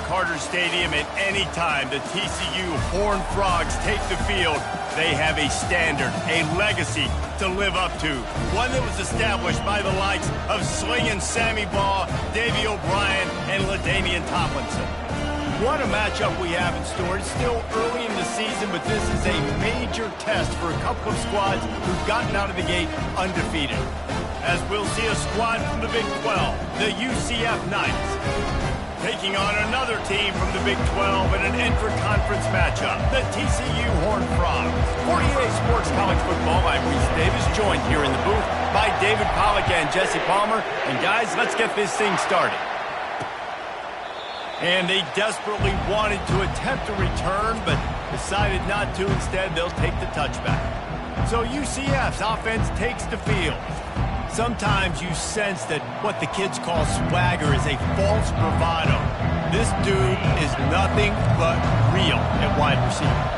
Carter Stadium at any time the TCU Horned Frogs take the field, they have a standard, a legacy to live up to. One that was established by the likes of Slingin' Sammy Baugh, Davey O'Brien, and LaDainian Tomlinson. What a matchup we have in store. It's still early in the season, but this is a major test for a couple of squads who've gotten out of the gate undefeated. As we'll see a squad from the Big 12, the UCF Knights, taking on another team from the Big 12 in an intra-conference matchup, the TCU Horned Frogs. 48 Sports College Football, I'm Reese Davis, joined here in the booth by David Pollack and Jesse Palmer. And guys, let's get this thing started. And they desperately wanted to attempt a return, but decided not to. Instead, they'll take the touchback. So UCF's offense takes the field. Sometimes you sense that what the kids call swagger is a false bravado. This dude is nothing but real at wide receiver.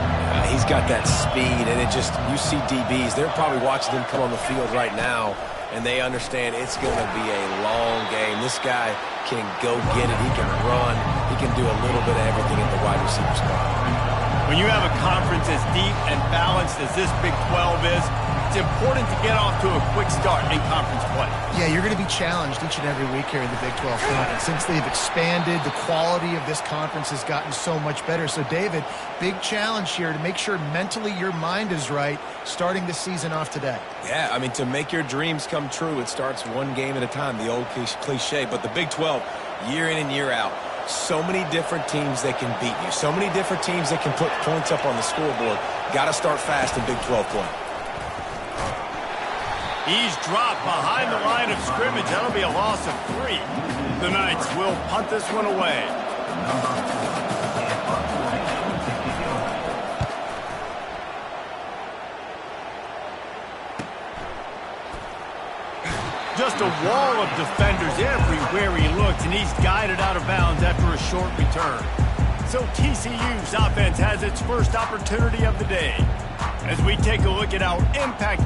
He's got that speed, and it just, you see DBs, they're probably watching him come on the field right now, and they understand it's going to be a long game. This guy can go get it. He can run. He can do a little bit of everything at the wide receiver spot. When you have a conference as deep and balanced as this Big 12 is, it's important to get off to a quick start in conference play. Yeah, you're going to be challenged each and every week here in the Big 12 format. Since they've expanded, the quality of this conference has gotten so much better. So, David, big challenge here to make sure mentally your mind is right starting the season off today. Yeah, I mean, to make your dreams come true, it starts one game at a time, the old cliche. But the Big 12, year in and year out, so many different teams that can beat you, so many different teams that can put points up on the scoreboard. Got to start fast in Big 12 play. He's dropped behind the line of scrimmage. That'll be a loss of 3. The Knights will punt this one away. Just a wall of defenders everywhere he looks, and he's guided out of bounds after a short return. So TCU's offense has its first opportunity of the day. As we take a look at our impact.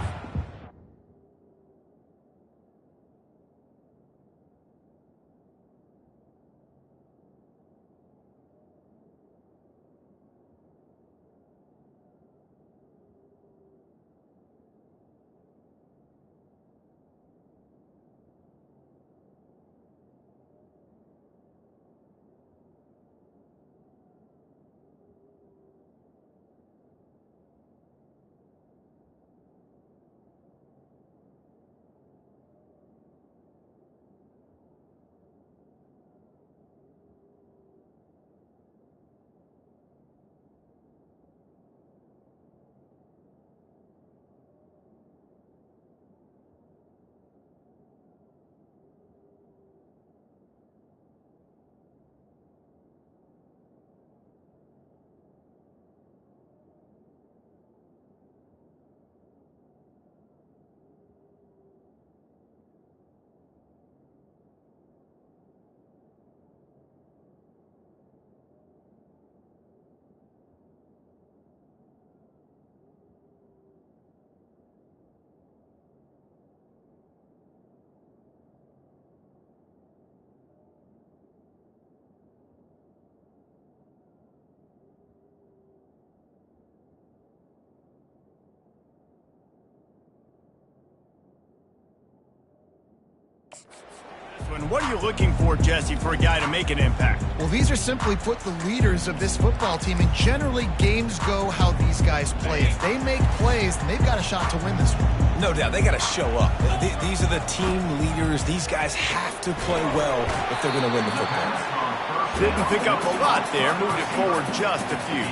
What are you looking for, Jesse, for a guy to make an impact? Well, these are simply put the leaders of this football team, and generally games go how these guys play. If they make plays, then they've got a shot to win this one. No doubt, they got to show up. These are the team leaders. These guys have to play well if they're going to win the football. Didn't pick up a lot there, moved it forward just a few.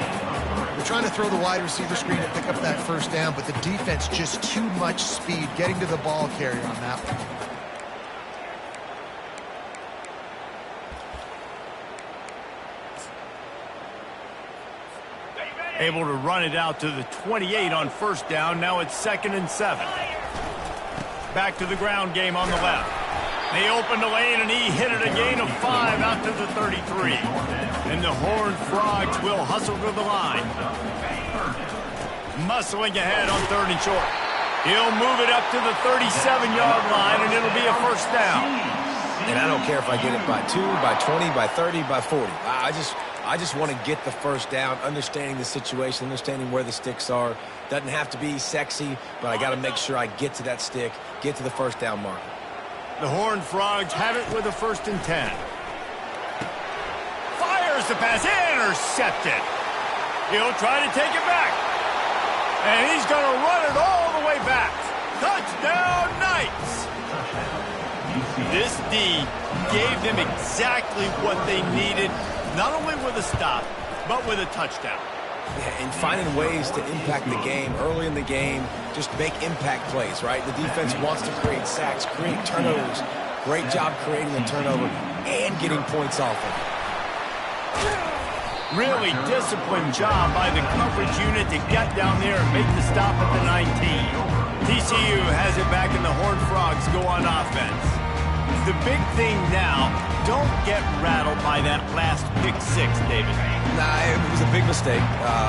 We're trying to throw the wide receiver screen to pick up that first down, but the defense just too much speed getting to the ball carrier on that one. Able to run it out to the 28 on first down. Now it's 2nd and 7. Back to the ground game on the left. They opened the lane, and he hit it a gain of 5 out to the 33. And the Horned Frogs will hustle to the line. Muscling ahead on 3rd and short. He'll move it up to the 37-yard line, and it'll be a first down. And I don't care if I get it by 2, by 20, by 30, by 40. I just want to get the first down, understanding the situation, understanding where the sticks are. Doesn't have to be sexy, but I got to make sure I get to that stick, get to the first down marker. The Horned Frogs have it with a 1st and 10. Fires the pass, intercepted. He'll try to take it back. And he's going to run it all the way back. Touchdown, Knights! This D gave them exactly what they needed, not only with a stop, but with a touchdown. Yeah, and finding ways to impact the game early in the game, just make impact plays, right? The defense wants to create sacks, create turnovers. Great job creating a turnover and getting points off of it. Really disciplined job by the coverage unit to get down there and make the stop at the 19. TCU has it back and the Horned Frogs go on offense. The big thing now, don't get rattled by that last pick 6, David. Nah, it was a big mistake.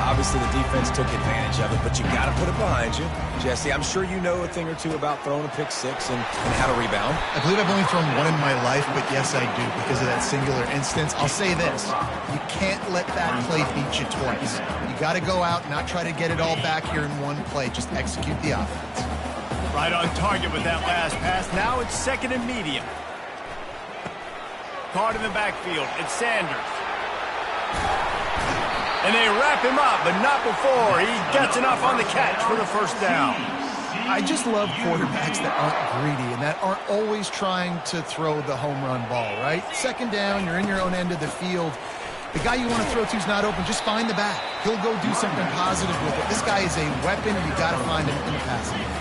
Obviously, the defense took advantage of it, but you got to put it behind you. Jesse, I'm sure you know a thing or two about throwing a pick 6 and how to rebound. I believe I've only thrown one in my life, but yes, I do because of that singular instance. I'll say this. You can't let that play beat you twice. You got to go out, not try to get it all back here in one play. Just execute the offense. Right on target with that last pass. Now it's 2nd and medium. Caught in the backfield. It's Sanders. And they wrap him up, but not before he gets enough on the catch for the 1st down. I just love quarterbacks that aren't greedy and that aren't always trying to throw the home run ball, right? 2nd down, you're in your own end of the field. The guy you want to throw to is not open. Just find the back. He'll go do something positive with it. This guy is a weapon, and you got to find him in the passing game.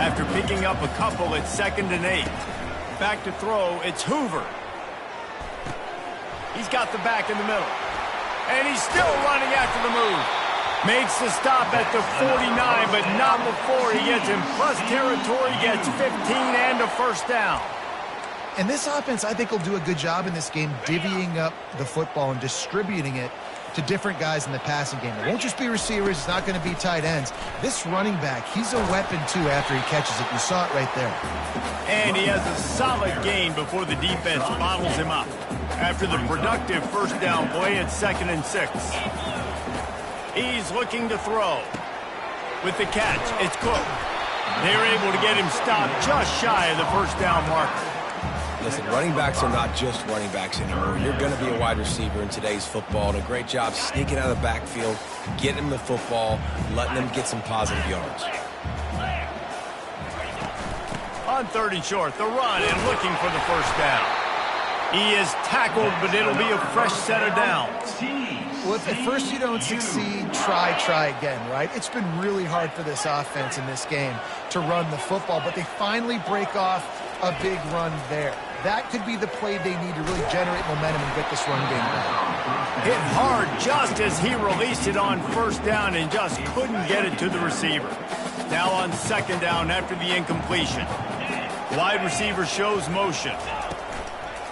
After picking up a couple, it's 2nd and 8. Back to throw, it's Hoover. He's got the back in the middle. And he's still running after the move. Makes the stop at the 49, but not before he gets in plus territory, gets 15 and a 1st down. And this offense, I think, will do a good job in this game divvying up the football and distributing it to different guys in the passing game. It won't just be receivers. It's not going to be tight ends. This running back, he's a weapon, too, after he catches it. You saw it right there. And he has a solid gain before the defense bottles him up. After the productive 1st down play, it's 2nd and 6. He's looking to throw. With the catch, it's Cook. They're able to get him stopped just shy of the 1st down marker. Listen, running backs are not just running backs anymore. You're going to be a wide receiver in today's football, and a great job sneaking out of the backfield, getting them the football, letting them get some positive yards. On 3rd and short, the run and looking for the 1st down. He is tackled, but it'll be a fresh set of downs. Well, if at first you don't succeed, try again, right? It's been really hard for this offense in this game to run the football, but they finally break off a big run there. That could be the play they need to really generate momentum and get this run game going. Hit hard just as he released it on 1st down and just couldn't get it to the receiver. Now on 2nd down after the incompletion. Wide receiver shows motion.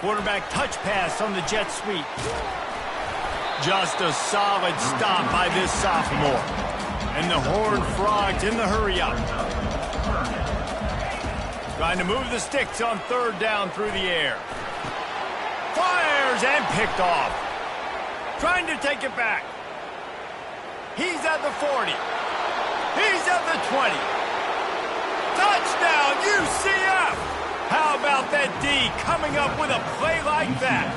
Quarterback touch pass on the jet sweep. Just a solid stop by this sophomore. And the Horned Frogs in the hurry up. Trying to move the sticks on 3rd down through the air. Fires and picked off. Trying to take it back. He's at the 40. He's at the 20. Touchdown, UCF! How about that D coming up with a play like that?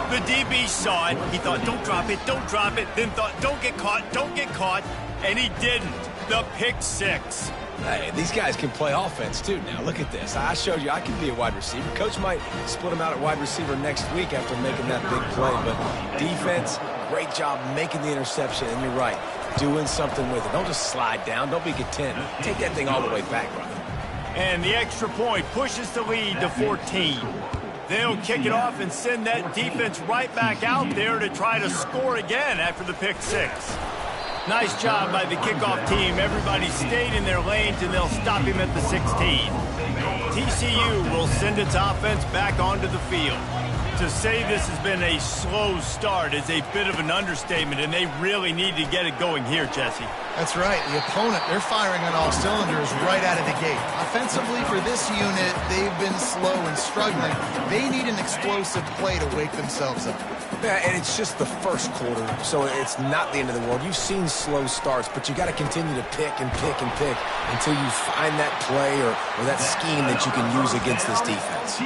The DB saw it. He thought, don't drop it. Then thought, don't get caught. And he didn't. The pick 6. Hey, these guys can play offense, too. Now, look at this. I showed you I can be a wide receiver. Coach might split him out at wide receiver next week after making that big play. But defense, great job making the interception. And you're right, doing something with it. Don't just slide down. Don't be content. Take that thing all the way back, brother. And the extra point pushes the lead to 14. They'll kick it off and send that defense right back out there to try to score again after the pick 6. Nice job by the kickoff team. Everybody stayed in their lanes, and they'll stop him at the 16. TCU will send its offense back onto the field. To say this has been a slow start is a bit of an understatement, and they really need to get it going here, Jesse. That's right. The opponent, they're firing on all cylinders right out of the gate. Offensively, for this unit, they've been slow and struggling. They need an explosive play to wake themselves up. Yeah, and it's just the first quarter, so it's not the end of the world. You've seen slow starts, but you got to continue to pick and pick and pick until you find that play or that scheme that you can use against this defense.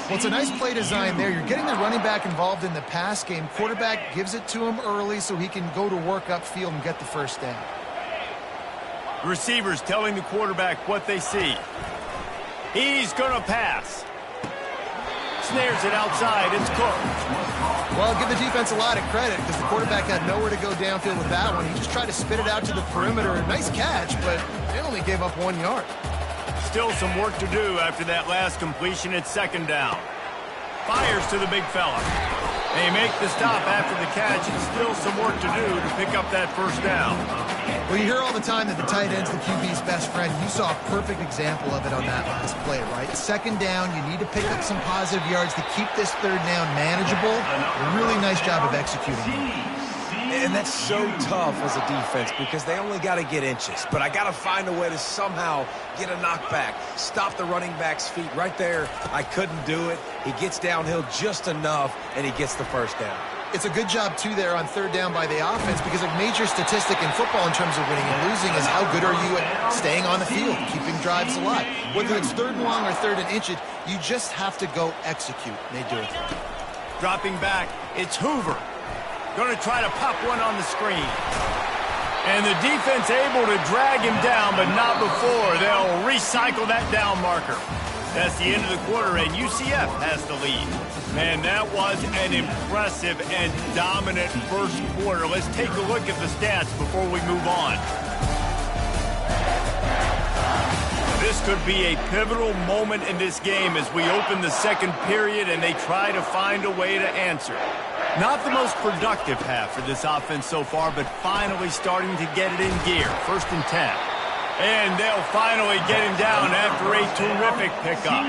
Well, it's a nice play design there. You're getting the running back involved in the pass game. Quarterback gives it to him early so he can go to work upfield and get the first down. Receivers telling the quarterback what they see. He's going to pass. Snares it outside. It's Cook. Well, I'll give the defense a lot of credit because the quarterback had nowhere to go downfield with that one. He just tried to spit it out to the perimeter. Nice catch, but they only gave up 1 yard. Still some work to do after that last completion at second down. Fires to the big fella. They make the stop after the catch, and still some work to do to pick up that first down. Well, you hear all the time that the tight end's the QB's best friend. You saw a perfect example of it on that last play, right? Second down, you need to pick up some positive yards to keep this third down manageable. A really nice job of executing. And that's so tough as a defense because they only got to get inches. But I got to find a way to somehow get a knockback, stop the running back's feet right there. I couldn't do it. He gets downhill just enough, and he gets the first down. It's a good job, too, there on third down by the offense because a major statistic in football in terms of winning and losing is how good are you at staying on the field, keeping drives alive. Whether it's third and long or third and inches, you just have to go execute. And they do it. Dropping back, it's Hoover. Going to try to pop one on the screen. And the defense able to drag him down, but not before. They'll recycle that down marker. That's the end of the quarter, and UCF has the lead. Man, that was an impressive and dominant first quarter. Let's take a look at the stats before we move on. This could be a pivotal moment in this game as we open the second period and they try to find a way to answer. Not the most productive half for this offense so far, but finally starting to get it in gear. 1st and 10. And they'll finally get him down after a terrific pickup.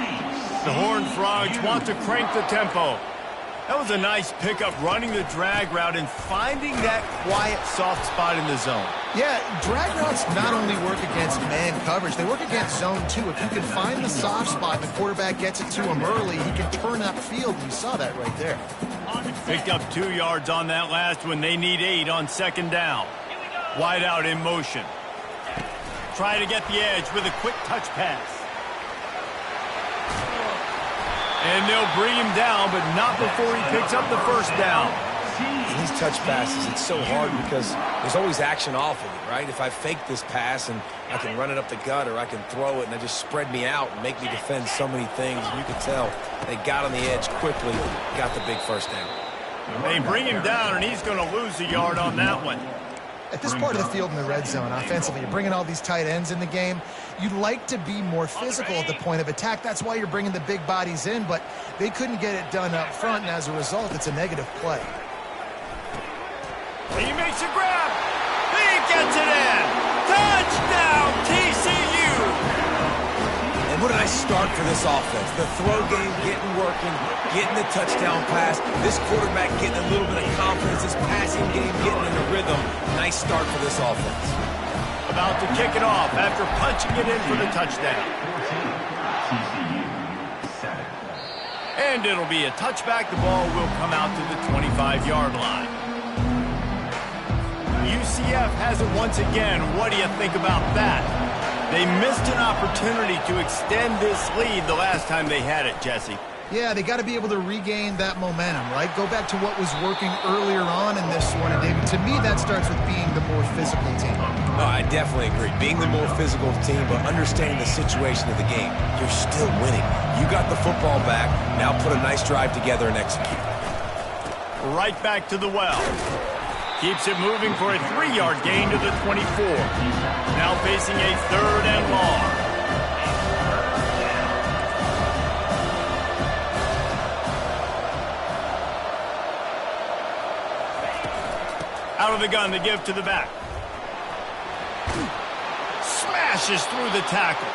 The Horned Frogs want to crank the tempo. That was a nice pickup, running the drag route and finding that quiet, soft spot in the zone. Yeah, drag routes not only work against man coverage, they work against zone too. If you can find the soft spot and the quarterback gets it to him early, he can turn upfield. You saw that right there. Picked up 2 yards on that last one. They need 8 on second down. Wide out in motion. Try to get the edge with a quick touch pass. And they'll bring him down, but not before he picks up the first down. In these touch passes, it's so hard because there's always action off of it, right? If I fake this pass and I can run it up the gut or I can throw it and they just spread me out and make me defend so many things, and you can tell they got on the edge quickly, got the big first down. They bring him down, and he's going to lose a yard on that one. At this part of the field in the red zone, offensively, you're bringing all these tight ends in the game. You'd like to be more physical at the point of attack. That's why you're bringing the big bodies in, but they couldn't get it done up front, and as a result, it's a negative play. He makes a grab. He gets it in. Touchdown, TCU. And what a nice start for this offense. The throw game getting working, getting the touchdown pass. This quarterback getting a little bit of confidence. This passing game getting in a rhythm. Nice start for this offense. About to kick it off after punching it in for the touchdown. And it'll be a touchback. The ball will come out to the 25-yard line. UCF has it once again. What do you think about that? They missed an opportunity to extend this lead the last time they had it, Jesse. Yeah, they got to be able to regain that momentum, right? Go back to what was working earlier on in this one. And, David, to me, that starts with being the more physical team. No, I definitely agree. Being the more physical team, but understanding the situation of the game. You're still winning. You got the football back. Now put a nice drive together and execute. Right back to the well. Keeps it moving for a 3-yard gain to the 24. Now facing a 3rd and long. Out of the gun to give to the back. Smashes through the tackle.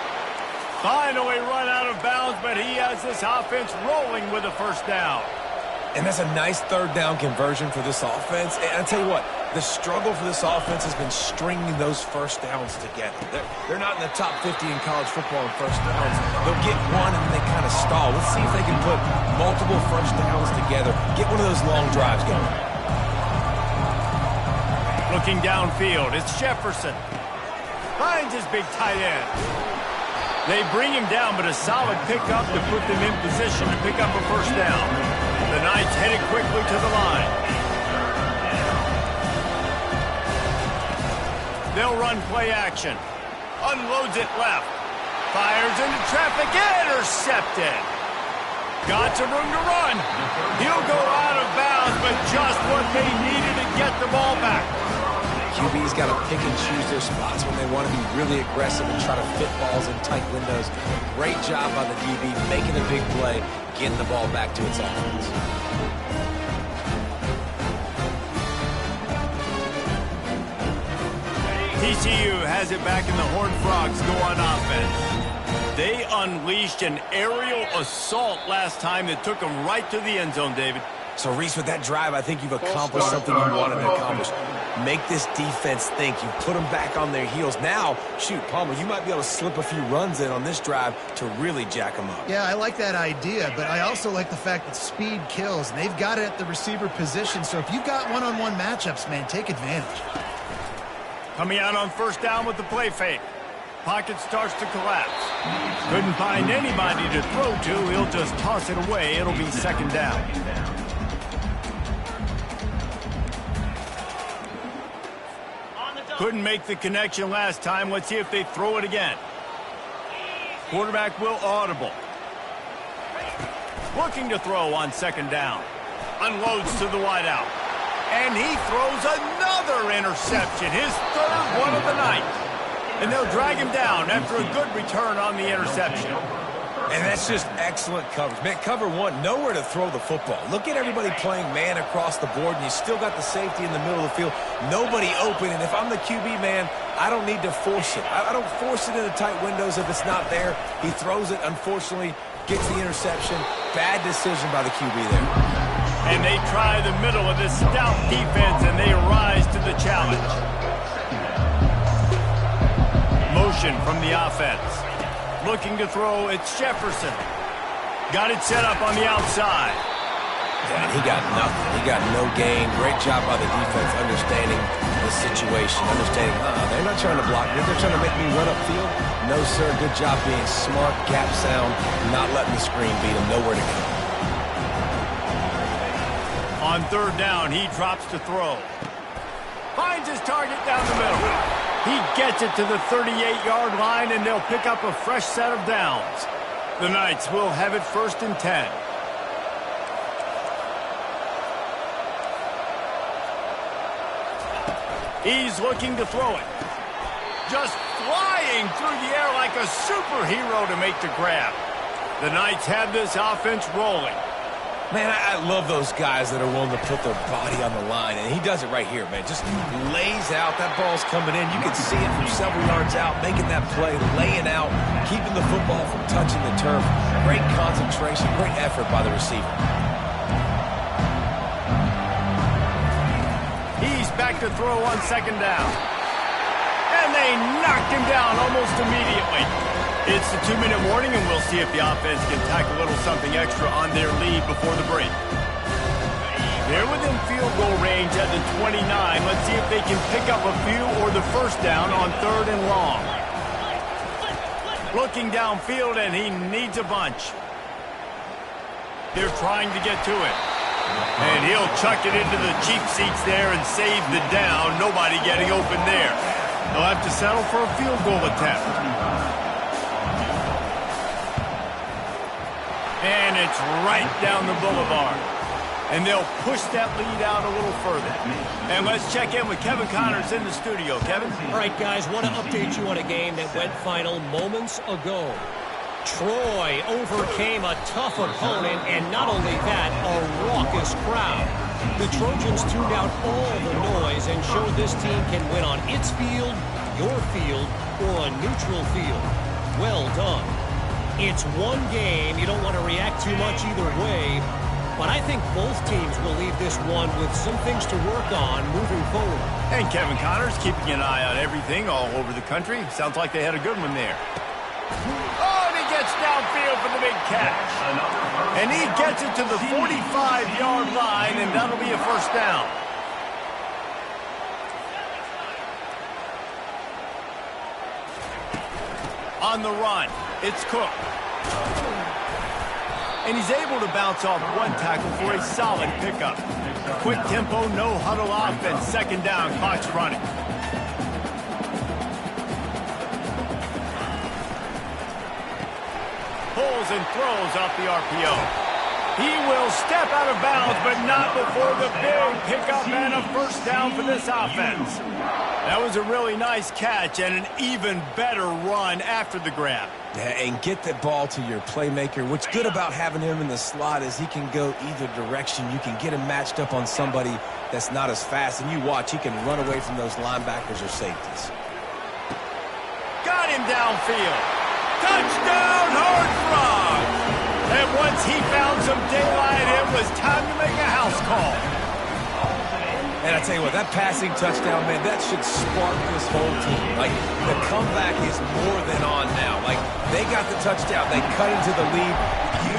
Finally run out of bounds, but he has this offense rolling with a first down. And that's a nice third down conversion for this offense. And I'll tell you what, the struggle for this offense has been stringing those first downs together. They're not in the top 50 in college football in first downs. They'll get one and then they kind of stall. Let's see if they can put multiple first downs together, get one of those long drives going. Looking downfield, it's Jefferson. Finds his big tight end. They bring him down, but a solid pickup to put them in position to pick up a first down. The Knights headed quickly to the line. They'll run play action. Unloads it left. Fires into traffic. Intercepted. Got some room to run. He'll go out of bounds, but just what they needed to get the ball back. QB's got to pick and choose their spots when they want to be really aggressive and try to fit balls in tight windows. Great job by the DB making a big play, getting the ball back to its offense. TCU has it back, and the Horned Frogs go on offense. They unleashed an aerial assault last time that took them right to the end zone, David. So, Reese, with that drive, I think you've accomplished something you wanted to accomplish. Make this defense think. You put them back on their heels. Now, shoot, Palmer, you might be able to slip a few runs in on this drive to really jack them up. Yeah, I like that idea, but I also like the fact that speed kills. And they've got it at the receiver position, so if you've got one-on-one matchups, man, take advantage. Coming out on first down with the play fake. Pocket starts to collapse. Couldn't find anybody to throw to. He'll just toss it away. It'll be second down. Couldn't make the connection last time. Let's see if they throw it again. Quarterback will audible. Looking to throw on second down. Unloads to the wideout. And he throws another interception. His third one of the night. And they'll drag him down after a good return on the interception. And that's just excellent coverage. Man, cover one, nowhere to throw the football. Look at everybody playing man across the board, and you still got the safety in the middle of the field. Nobody open, and if I'm the QB, man, I don't need to force it. I don't force it into tight windows if it's not there. He throws it, unfortunately, gets the interception. Bad decision by the QB there. And they try the middle of this stout defense, and they rise to the challenge. Motion from the offense. Looking to throw, it's Jefferson. Got it set up on the outside. Yeah, and he got nothing. He got no gain. Great job by the defense understanding the situation, understanding, they're not trying to block me. They're trying to make me run upfield. No, sir. Good job being smart, gap sound, not letting the screen beat him. Nowhere to go. On third down, he drops to throw. Finds his target down the middle. He gets it to the 38-yard line, and they'll pick up a fresh set of downs. The Knights will have it 1st and 10. He's looking to throw it. Just flying through the air like a superhero to make the grab. The Knights have this offense rolling. Man, I love those guys that are willing to put their body on the line, and he does it right here, man. Just lays out. That ball's coming in. You can see it from several yards out, making that play, laying out, keeping the football from touching the turf. Great concentration, great effort by the receiver. He's back to throw on second down. And they knocked him down almost immediately. It's the 2-minute warning, and we'll see if the offense can tack a little something extra on their lead before the break. They're within field goal range at the 29. Let's see if they can pick up a few or the first down on 3rd and long. Looking downfield, and he needs a bunch. They're trying to get to it. And he'll chuck it into the cheap seats there and save the down. Nobody getting open there. They'll have to settle for a field goal attempt. And it's right down the boulevard. And they'll push that lead out a little further. And let's check in with Kevin Connors in the studio. Kevin? All right, guys, want to update you on a game that went final moments ago. Troy overcame a tough opponent, and not only that, a raucous crowd. The Trojans tuned out all the noise and showed this team can win on its field, your field, or a neutral field. Well done. It's one game. You don't want to react too much either way. but I think both teams will leave this one with some things to work on moving forward. And Kevin Connors keeping an eye on everything all over the country. Sounds like they had a good one there. Oh, and he gets downfield for the big catch. And he gets it to the 45-yard line, and that'll be a first down. On the run, it's Cook. And he's able to bounce off one tackle for a solid pickup. Quick tempo, no huddle offense. Second down, clock's running. Pulls and throws off the RPO. He will step out of bounds, but not before the big pickup and a first down for this offense. That was a really nice catch and an even better run after the grab. Yeah, and get the ball to your playmaker. What's good about having him in the slot is he can go either direction. You can get him matched up on somebody that's not as fast, and you watch, he can run away from those linebackers or safeties. Got him downfield. Touchdown, Horned Frogs! And once he found some daylight, it was time to make a house call. And I tell you what, that passing touchdown, man, that should spark this whole team. Like, the comeback is more than on now. Like, they got the touchdown. They cut into the lead.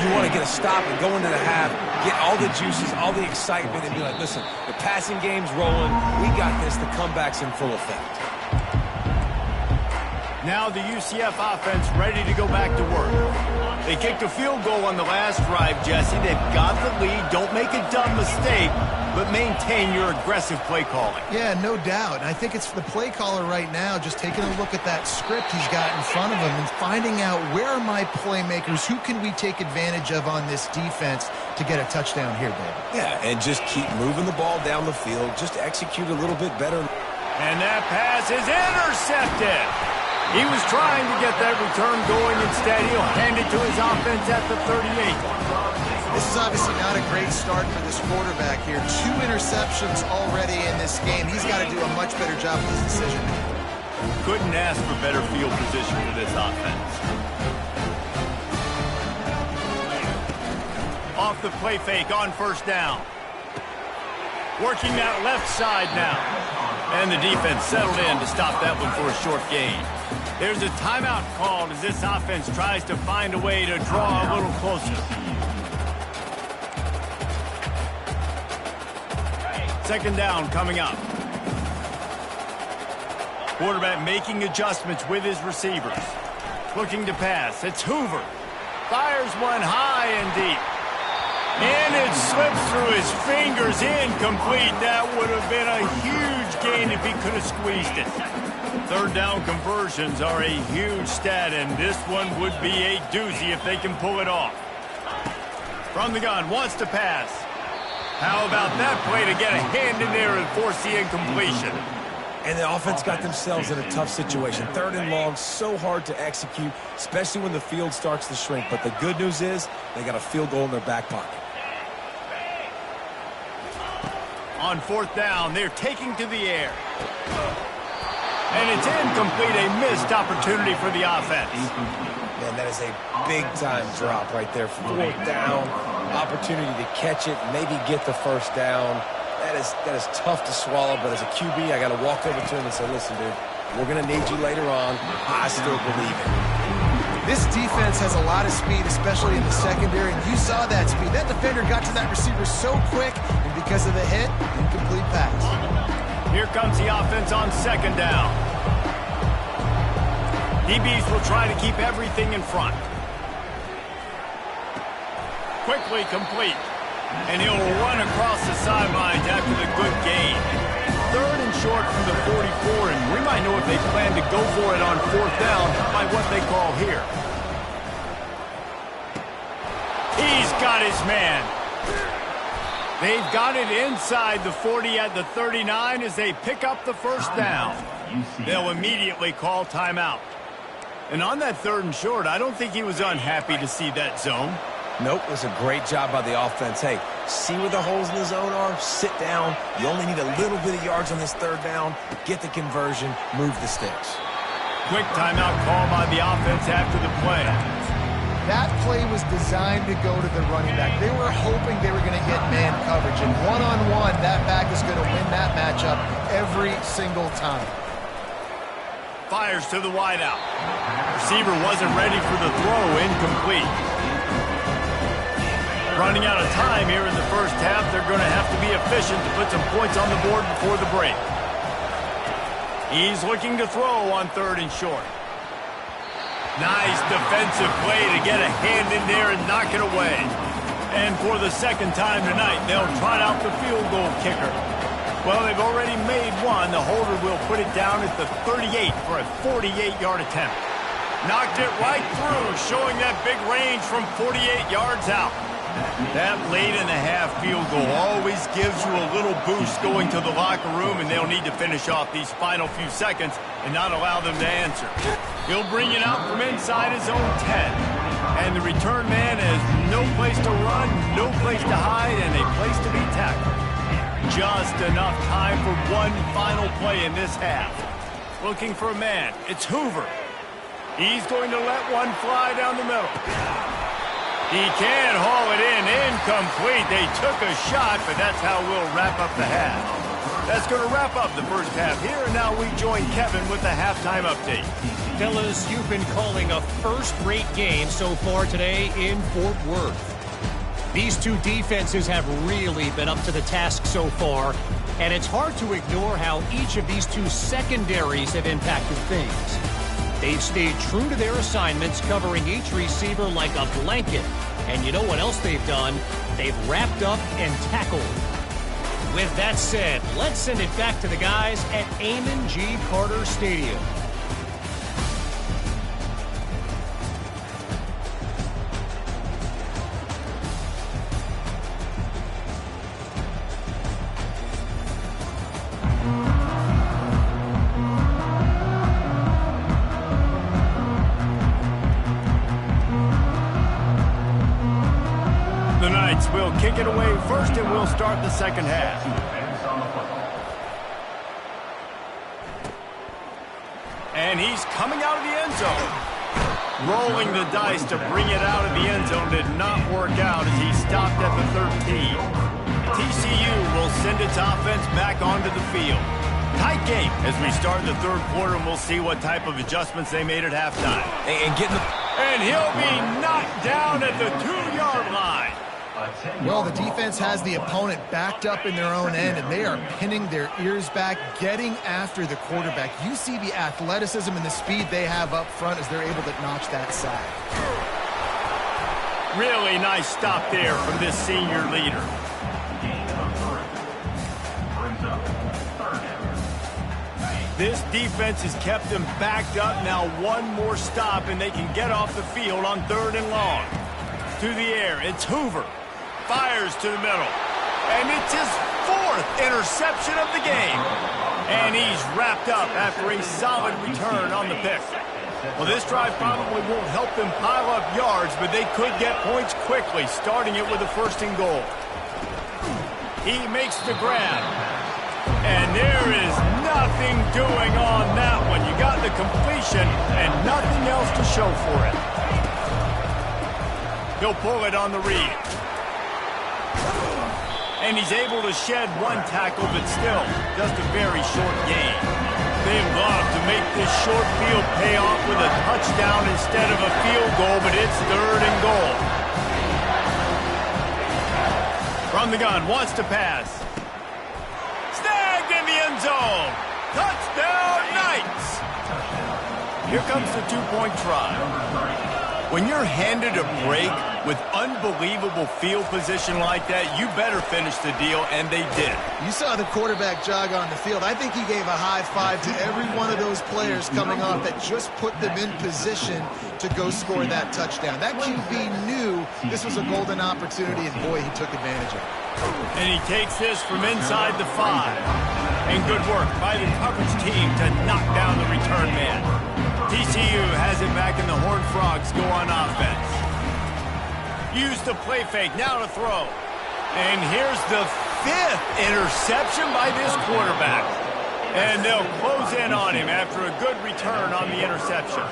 You want to get a stop and go into the half, get all the juices, all the excitement, and be like, listen, the passing game's rolling. We got this. The comeback's in full effect. Now the UCF offense ready to go back to work. They kicked a field goal on the last drive, Jesse. They've got the lead. Don't make a dumb mistake, but maintain your aggressive play calling. Yeah, no doubt. And I think it's the play caller right now just taking a look at that script he's got in front of him and finding out where are my playmakers, who can we take advantage of on this defense to get a touchdown here, David. Yeah, and just keep moving the ball down the field. Just execute a little bit better. And that pass is intercepted. He was trying to get that return going. Instead, he'll hand it to his offense at the 38. This is obviously not a great start for this quarterback here. 2 interceptions already in this game. He's got to do a much better job with his decision. Couldn't ask for better field position for this offense. Off the play fake on first down. Working that left side now. And the defense settled in to stop that one for a short gain. There's a timeout called as this offense tries to find a way to draw a little closer. Second down coming up. Quarterback making adjustments with his receivers. Looking to pass. It's Hoover. Fires one high and deep. And it slips through his fingers, incomplete. That would have been a huge gain if he could have squeezed it. Third down conversions are a huge stat, and this one would be a doozy if they can pull it off. From the gun, wants to pass. How about that play to get a hand in there and force the incompletion? And the offense got themselves in a tough situation. Third and long, so hard to execute, especially when the field starts to shrink. But the good news is they got a field goal in their back pocket. On fourth down, they're taking to the air. And it's incomplete, a missed opportunity for the offense. Man, that is a big-time drop right there. Fourth down, opportunity to catch it, maybe get the first down. That is tough to swallow, but as a QB, I got to walk over to him and say, listen, dude, we're going to need you later on. I still believe it. This defense has a lot of speed, especially in the secondary, and you saw that speed. That defender got to that receiver so quick, and because of the hit, incomplete pass. Here comes the offense on second down. DBs will try to keep everything in front. Quickly complete. And he'll run across the sidelines after the good gain. Third and short from the 44, and we might know if they plan to go for it on fourth down by what they call here. He's got his man. They've got it inside the 40 at the 39 as they pick up the first down. They'll immediately call timeout. And on that third and short, I don't think he was unhappy to see that zone. Nope, it was a great job by the offense. Hey, see where the holes in the zone are? Sit down. You only need a little bit of yards on this third down. Get the conversion. Move the sticks. Quick timeout call by the offense after the play. That play was designed to go to the running back. They were hoping they were going to get man coverage, and one-on-one, that back is going to win that matchup every single time. Fires to the wideout. Receiver wasn't ready for the throw, incomplete. Running out of time here in the first half, they're going to have to be efficient to put some points on the board before the break. He's looking to throw on 3rd and short. Nice defensive play to get a hand in there and knock it away. And for the second time tonight, they'll trot out the field goal kicker. Well, they've already made one. The holder will put it down at the 38 for a 48-yard attempt. Knocked it right through, showing that big range from 48 yards out. That late-in-the-half field goal always gives you a little boost going to the locker room, and they'll need to finish off these final few seconds and not allow them to answer. He'll bring it out from inside his own 10. And the return man has no place to run, no place to hide, and a place to be tackled. Just enough time for one final play in this half. Looking for a man. It's Hoover. He's going to let one fly down the middle. He can haul it in. Incomplete. They took a shot, but that's how we'll wrap up the half. That's going to wrap up the first half here, and now we join Kevin with the halftime update. Fellas, you've been calling a first-rate game so far today in Fort Worth. These two defenses have really been up to the task so far, and it's hard to ignore how each of these two secondaries have impacted things. They've stayed true to their assignments, covering each receiver like a blanket. And you know what else they've done? They've wrapped up and tackled. With that said, let's send it back to the guys at Amon G. Carter Stadium. Will kick it away first, and we'll start the second half. And he's coming out of the end zone. Rolling the dice to bring it out of the end zone did not work out as he stopped at the 13. TCU will send its offense back onto the field. Tight game as we start the third quarter, and we'll see what type of adjustments they made at halftime. And he'll be knocked down at the 2-yard line. Well, the defense has the opponent backed up in their own end, and they are pinning their ears back, getting after the quarterback. You see the athleticism and the speed they have up front as they're able to notch that sack. Really nice stop there from this senior leader. This defense has kept them backed up. Now one more stop, and they can get off the field on 3rd and long. To the air, it's Hoover. Fires to the middle. And it's his 4th interception of the game. And he's wrapped up after a solid return on the pick. Well, this drive probably won't help them pile up yards, but they could get points quickly, starting it with a 1st and goal. He makes the grab. And there is nothing doing on that one. You got the completion and nothing else to show for it. He'll pull it on the read. And he's able to shed one tackle, but still, just a very short gain. They'd love to make this short field pay off with a touchdown instead of a field goal, but it's 3rd and goal. From the gun, wants to pass. Snagged in the end zone. Touchdown, Knights! Here comes the 2-point try. When you're handed a break with unbelievable field position like that, you better finish the deal, and they did. You saw the quarterback jog on the field. I think he gave a high five to every one of those players coming off that just put them in position to go score that touchdown. That QB knew this was a golden opportunity, and boy, he took advantage of it. And he takes this from inside the 5. And good work by the coverage team to knock down the return man. TCU has it back, and the Horned Frogs go on offense. Use the play fake, now to throw. And here's the 5th interception by this quarterback. And they'll close in on him after a good return on the interception.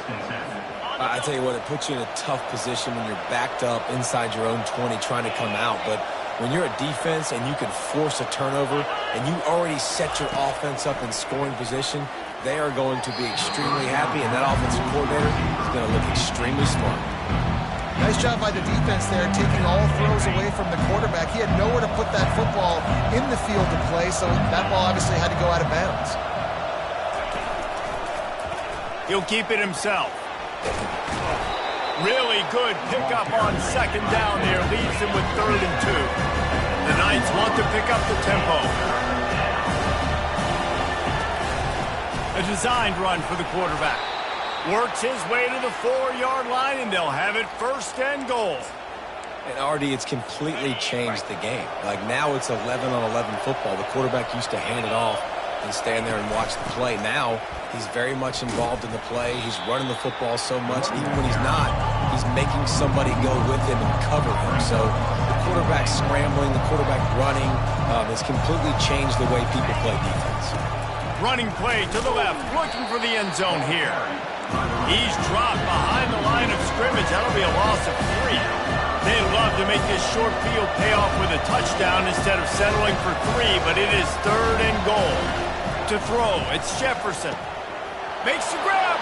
I tell you what, it puts you in a tough position when you're backed up inside your own 20 trying to come out. But when you're a defense and you can force a turnover and you already set your offense up in scoring position, they are going to be extremely happy, and that offensive coordinator is going to look extremely smart. Nice job by the defense there, taking all throws away from the quarterback. He had nowhere to put that football in the field to play, so that ball obviously had to go out of bounds. He'll keep it himself. Really good pickup on second down there. Leaves them with 3rd and 2. The Knights want to pick up the tempo. A designed run for the quarterback. Works his way to the 4-yard line, and they'll have it 1st and goal. And, Artie, it's completely changed the game. Like, now it's 11-on-11 football. The quarterback used to hand it off and stand there and watch the play. Now he's very much involved in the play. He's running the football so much. Even when he's not, he's making somebody go with him and cover him. So the quarterback scrambling, the quarterback running has completely changed the way people play defense. Running play to the left, looking for the end zone here. He's dropped behind the line of scrimmage. That'll be a loss of 3. They love to make this short field pay off with a touchdown instead of settling for 3, but it is 3rd and goal. To throw, it's Jefferson. Makes the grab,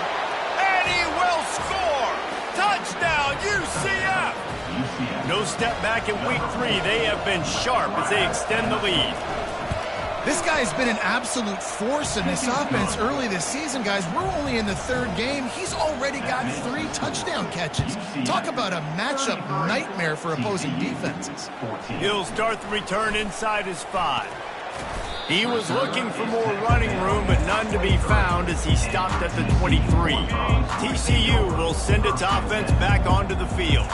and he will score! Touchdown, UCF! No step back in week 3. They have been sharp as they extend the lead. This guy's been an absolute force in this offense early this season, guys. We're only in the 3rd game. He's already got 3 touchdown catches. Talk about a matchup nightmare for opposing defenses. He'll start the return inside his 5. He was looking for more running room, but none to be found as he stopped at the 23. TCU will send its offense back onto the field.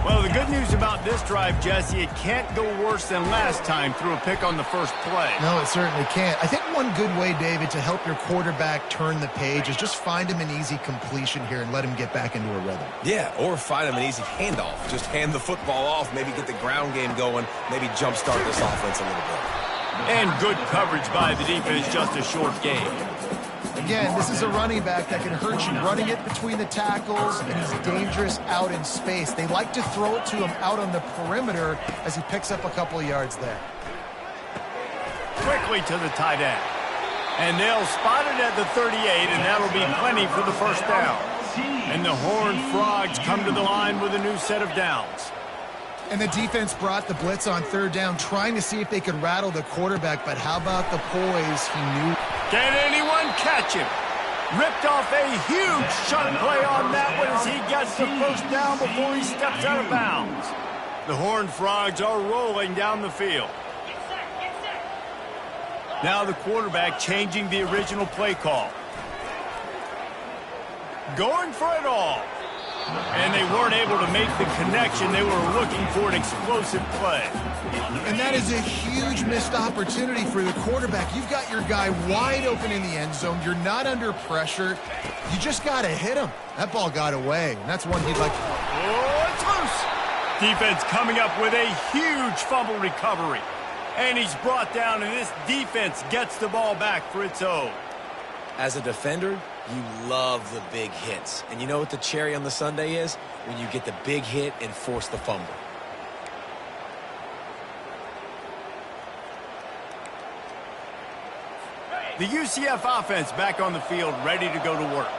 Well, the good news about this drive, Jesse, it can't go worse than last time through a pick on the first play. No, it certainly can't. I think one good way, David, to help your quarterback turn the page is just find him an easy completion here and let him get back into a rhythm. Yeah, or find him an easy handoff. Just hand the football off, maybe get the ground game going, maybe jumpstart this offense a little bit. And good coverage by the defense, just a short game. Again, this is a running back that can hurt you running it between the tackles, and he's dangerous out in space. They like to throw it to him out on the perimeter as he picks up a couple of yards there. Quickly to the tight end. And they'll spot it at the 38, and that'll be plenty for the 1st down. And the Horned Frogs come to the line with a new set of downs. And the defense brought the blitz on 3rd down, trying to see if they could rattle the quarterback, but how about the poise? He knew. Can anyone catch him? Ripped off a huge shot play on that one as he gets the 1st down before he steps out of bounds. The Horned Frogs are rolling down the field. Now the quarterback changing the original play call. Going for it all. And they weren't able to make the connection. They were looking for an explosive play. And that is a huge missed opportunity for the quarterback. You've got your guy wide open in the end zone. You're not under pressure. You just got to hit him. That ball got away, and that's one he'd like. Oh, it's loose. Defense coming up with a huge fumble recovery. And he's brought down, and this defense gets the ball back for its own. As a defender, you love the big hits. And you know what the cherry on the sundae is? When you get the big hit and force the fumble. The UCF offense back on the field, ready to go to work.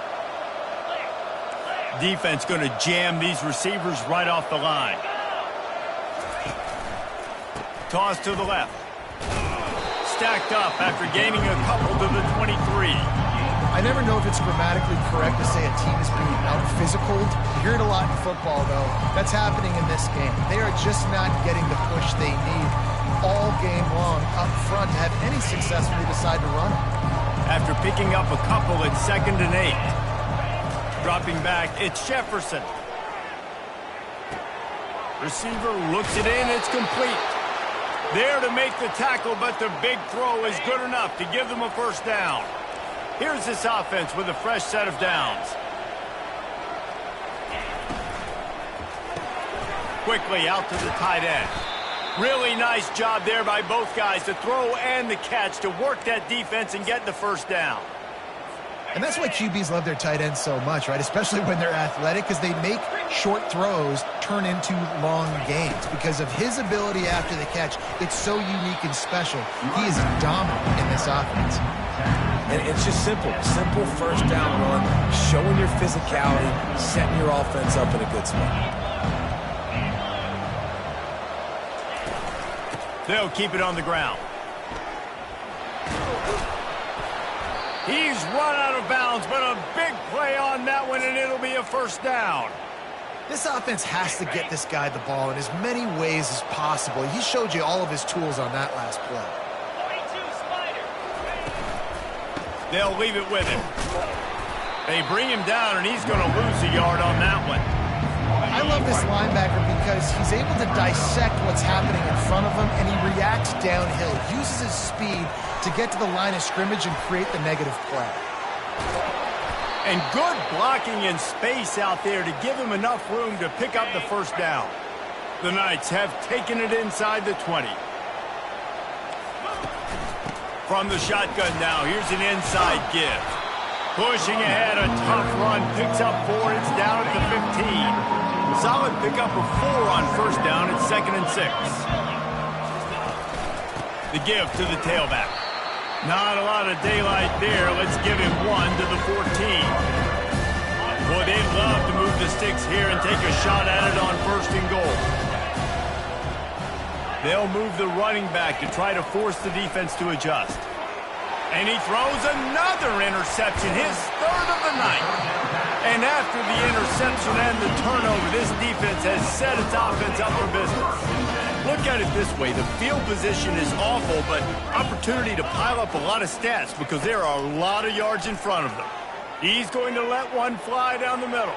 Defense going to jam these receivers right off the line. Toss to the left. Stacked up after gaining a couple to the 23. I never know if it's grammatically correct to say a team is being out-physicaled. You hear it a lot in football, though. That's happening in this game. They are just not getting the push they need all game long up front to have any success when they decide to run it. After picking up a couple at 2nd and 8. Dropping back, it's Jefferson. Receiver looks it in, it's complete. There to make the tackle, but the big throw is good enough to give them a 1st down. Here's this offense with a fresh set of downs. Quickly out to the tight end. Really nice job there by both guys to throw and the catch to work that defense and get the 1st down. And that's why QBs love their tight ends so much, right? Especially when they're athletic, because they make short throws turn into long gains. Because of his ability after the catch, it's so unique and special. He is dominant in this offense. And it's just simple. Simple first down run, showing your physicality, setting your offense up in a good spot. They'll keep it on the ground. He's run out of bounds, but a big play on that one, and it'll be a first down. This offense has to get this guy the ball in as many ways as possible. He showed you all of his tools on that last play. They'll leave it with him. They bring him down, and he's going to lose a yard on that one. I love this linebacker because he's able to dissect what's happening in front of him, and he reacts downhill, uses his speed to get to the line of scrimmage and create the negative play. And good blocking in space out there to give him enough room to pick up the first down. The Knights have taken it inside the 20. From the shotgun now, here's an inside give. Pushing ahead, a tough run, picks up 4, it's down at the 15. Solid pickup of 4 on first down, it's 2nd and 6. The give to the tailback. Not a lot of daylight there. Let's give him 1 to the 14. Boy, they'd love to move the sticks here and take a shot at it on 1st and goal. They'll move the running back to try to force the defense to adjust. And he throws another interception, his 3rd of the night. And after the interception and the turnover, this defense has set its offense up for business. Look at it this way. The field position is awful, but opportunity to pile up a lot of stats because there are a lot of yards in front of them. He's going to let one fly down the middle.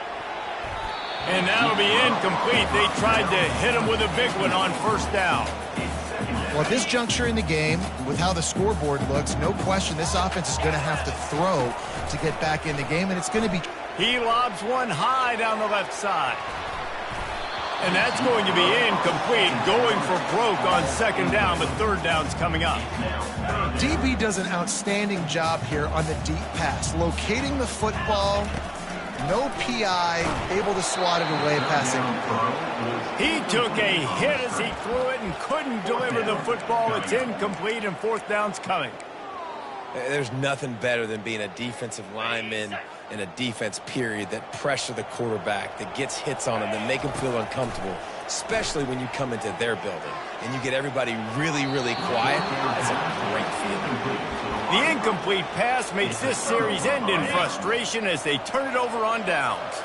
And that'll be incomplete. They tried to hit him with a big one on first down. Well, at this juncture in the game, with how the scoreboard looks, no question this offense is going to have to throw to get back in the game, and it's going to be... He lobs one high down the left side. And that's going to be incomplete, going for broke on 2nd down, but 3rd down's coming up. DB does an outstanding job here on the deep pass, locating the football, no PI, able to swat it away, passing. He took a hit as he threw it and couldn't deliver the football. It's incomplete, and 4th down's coming. There's nothing better than being a defensive lineman in a defense period that pressure the quarterback, that gets hits on him, that make him feel uncomfortable, especially when you come into their building and you get everybody really, really quiet. That's a great feeling. The incomplete pass makes this series end in frustration as they turn it over on downs.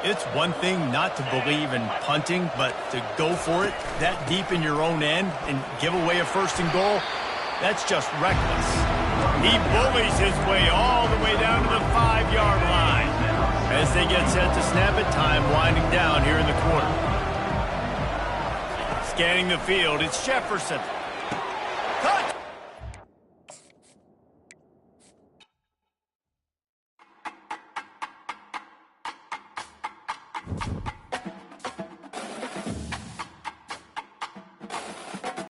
It's one thing not to believe in punting, but to go for it that deep in your own end and give away a 1st and goal, that's just reckless. He bullies his way all the way down to the 5-yard line. As they get set to snap it, time winding down here in the quarter. Scanning the field, it's Jefferson. Cut!